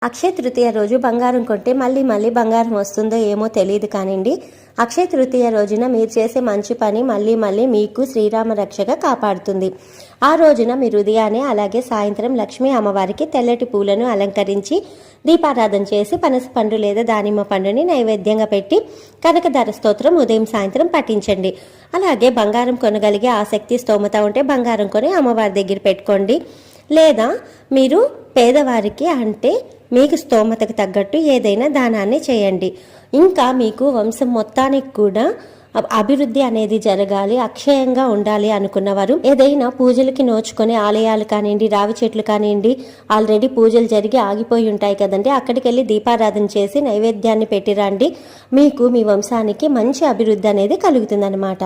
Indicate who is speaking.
Speaker 1: అక్షయ తృతీయ రోజు బంగారం కొంటే మళ్ళీ బంగారం వస్తుందో ఏమో తెలియదు కానివ్వండి. అక్షయ తృతీయ రోజున మీరు చేసే మంచి పని మళ్ళీ మీకు శ్రీరామ రక్షగా కాపాడుతుంది. ఆ రోజున మీరు ఉదయాన్నే అలాగే సాయంత్రం లక్ష్మీ అమ్మవారికి తెల్లటి పూలను అలంకరించి దీపారాధన చేసి పనస పండు లేదా దానిమ్మ పండుని నైవేద్యంగా పెట్టి కనకధార స్తోత్రం ఉదయం సాయంత్రం పఠించండి. అలాగే బంగారం కొనగలిగే ఆసక్తి స్తోమత ఉంటే బంగారం కొని అమ్మవారి దగ్గర పెట్టుకోండి. లేదా మీరు పేదవారికి అంటే మీకు స్తోమతకు తగ్గట్టు ఏదైనా దానాన్ని చేయండి. ఇంకా మీకు వంశం మొత్తానికి కూడా అభివృద్ధి అనేది జరగాలి, అక్షయంగా ఉండాలి అనుకున్నవారు ఏదైనా పూజలకి నోచుకొని ఆలయాలు కానివ్వండి, రావి చెట్లు కానివ్వండి, ఆల్రెడీ పూజలు జరిగి ఆగిపోయి ఉంటాయి కదండి, అక్కడికి వెళ్ళి దీపారాధన చేసి నైవేద్యాన్ని పెట్టిరండి. మీకు మీ వంశానికి మంచి అభివృద్ధి అనేది కలుగుతుందన్నమాట.